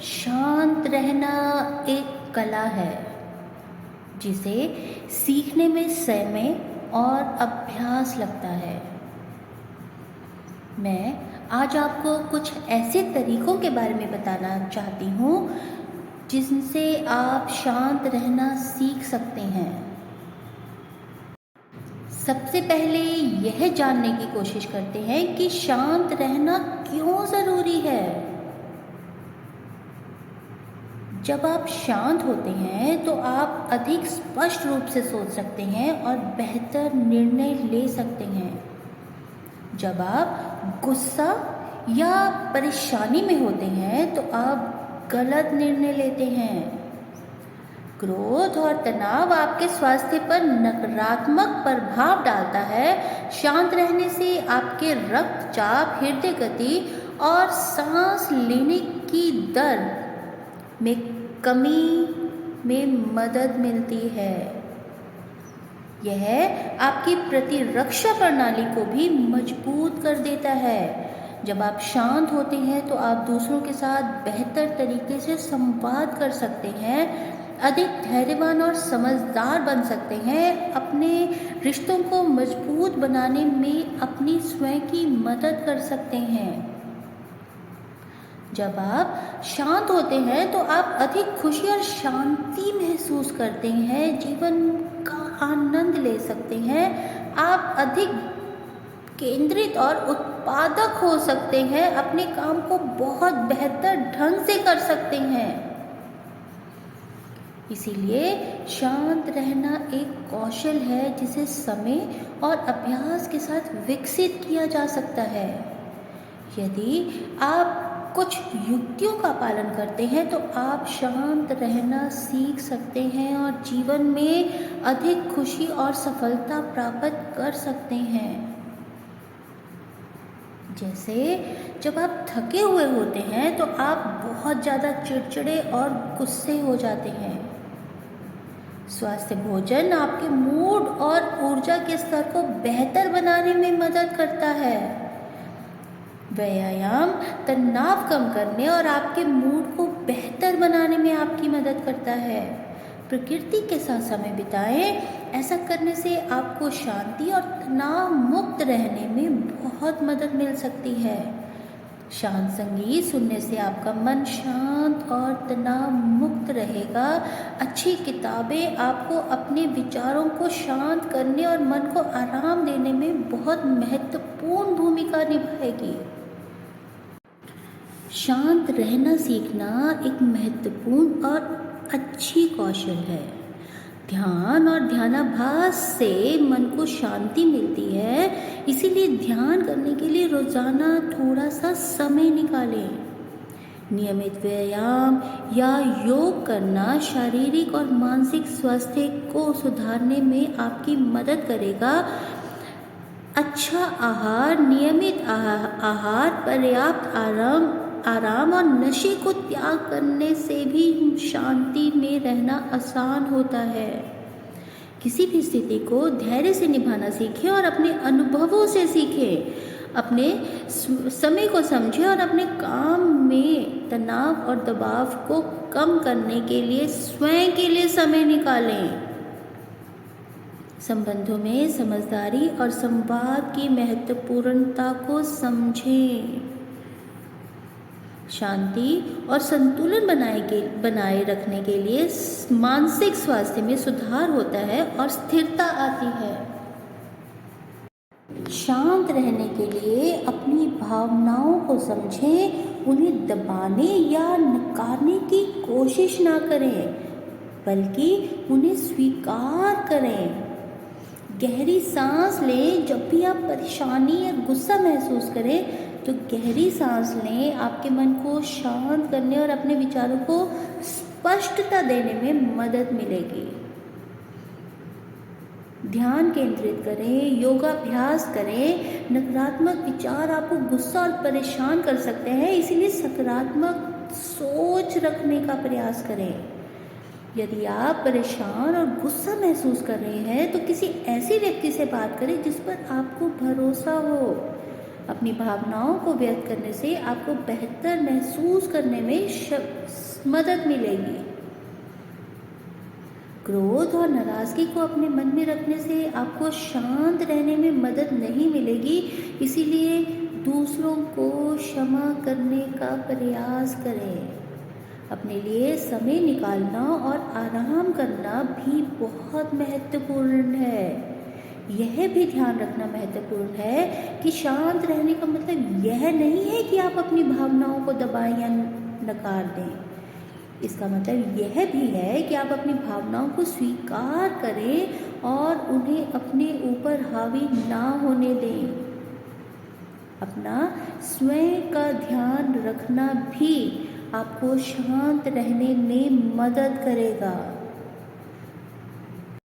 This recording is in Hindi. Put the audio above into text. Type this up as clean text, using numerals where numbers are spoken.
शांत रहना एक कला है जिसे सीखने में समय और अभ्यास लगता है। मैं आज आपको कुछ ऐसे तरीकों के बारे में बताना चाहती हूँ जिनसे आप शांत रहना सीख सकते हैं। सबसे पहले यह जानने की कोशिश करते हैं कि शांत रहना क्यों ज़रूरी है। जब आप शांत होते हैं तो आप अधिक स्पष्ट रूप से सोच सकते हैं और बेहतर निर्णय ले सकते हैं। जब आप गुस्सा या परेशानी में होते हैं तो आप गलत निर्णय लेते हैं। क्रोध और तनाव आपके स्वास्थ्य पर नकारात्मक प्रभाव डालता है। शांत रहने से आपके रक्तचाप, हृदय गति और सांस लेने की दर में कमी में मदद मिलती है। यह आपकी प्रतिरक्षा प्रणाली को भी मजबूत कर देता है। जब आप शांत होते हैं तो आप दूसरों के साथ बेहतर तरीके से संवाद कर सकते हैं, अधिक धैर्यवान और समझदार बन सकते हैं, अपने रिश्तों को मजबूत बनाने में अपनी स्वयं की मदद कर सकते हैं। जब आप शांत होते हैं तो आप अधिक खुशी और शांति महसूस करते हैं, जीवन का आनंद ले सकते हैं, आप अधिक केंद्रित और उत्पादक हो सकते हैं, अपने काम को बहुत बेहतर ढंग से कर सकते हैं। इसीलिए शांत रहना एक कौशल है जिसे समय और अभ्यास के साथ विकसित किया जा सकता है। यदि आप कुछ युक्तियों का पालन करते हैं तो आप शांत रहना सीख सकते हैं और जीवन में अधिक खुशी और सफलता प्राप्त कर सकते हैं। जैसे जब आप थके हुए होते हैं तो आप बहुत ज़्यादा चिड़चिड़े और गुस्से हो जाते हैं। स्वास्थ्य भोजन आपके मूड और ऊर्जा के स्तर को बेहतर बनाने में मदद करता है। व्यायाम तनाव कम करने और आपके मूड को बेहतर बनाने में आपकी मदद करता है। प्रकृति के साथ समय बिताएं, ऐसा करने से आपको शांति और तनाव मुक्त रहने में बहुत मदद मिल सकती है। शांत संगीत सुनने से आपका मन शांत और तनाव मुक्त रहेगा। अच्छी किताबें आपको अपने विचारों को शांत करने और मन को आराम देने में बहुत महत्वपूर्ण भूमिका निभाएगी। शांत रहना सीखना एक महत्वपूर्ण और अच्छी कौशल है। ध्यान और ध्यानाभ्यास से मन को शांति मिलती है, इसीलिए ध्यान करने के लिए रोजाना थोड़ा सा समय निकालें। नियमित व्यायाम या योग करना शारीरिक और मानसिक स्वास्थ्य को सुधारने में आपकी मदद करेगा। अच्छा आहार, नियमित आहार, पर्याप्त आराम और नशे को त्याग करने से भी शांति में रहना आसान होता है। किसी भी स्थिति को धैर्य से निभाना सीखें और अपने अनुभवों से सीखें। अपने समय को समझें और अपने काम में तनाव और दबाव को कम करने के लिए स्वयं के लिए समय निकालें। संबंधों में समझदारी और संवाद की महत्वपूर्णता को समझें। शांति और संतुलन बनाए रखने के लिए मानसिक स्वास्थ्य में सुधार होता है और स्थिरता आती है। शांत रहने के लिए अपनी भावनाओं को समझें, उन्हें दबाने या नकारने की कोशिश ना करें, बल्कि उन्हें स्वीकार करें। गहरी सांस लें। जब भी आप परेशानी या गुस्सा महसूस करें तो गहरी सांस लें। आपके मन को शांत करने और अपने विचारों को स्पष्टता देने में मदद मिलेगी। ध्यान केंद्रित करें, योगाभ्यास करें। नकारात्मक विचार आपको गुस्सा और परेशान कर सकते हैं, इसीलिए सकारात्मक सोच रखने का प्रयास करें। यदि आप परेशान और गुस्सा महसूस कर रहे हैं तो किसी ऐसे व्यक्ति से बात करें जिस पर आपको भरोसा हो। अपनी भावनाओं को व्यक्त करने से आपको बेहतर महसूस करने में मदद मिलेगी। क्रोध और नाराज़गी को अपने मन में रखने से आपको शांत रहने में मदद नहीं मिलेगी, इसीलिए दूसरों को क्षमा करने का प्रयास करें। अपने लिए समय निकालना और आराम करना भी बहुत महत्वपूर्ण है। यह भी ध्यान रखना महत्वपूर्ण है कि शांत रहने का मतलब यह नहीं है कि आप अपनी भावनाओं को दबाएं या नकार दें। इसका मतलब यह भी है कि आप अपनी भावनाओं को स्वीकार करें और उन्हें अपने ऊपर हावी ना होने दें। अपना स्वयं का ध्यान रखना भी आपको शांत रहने में मदद करेगा।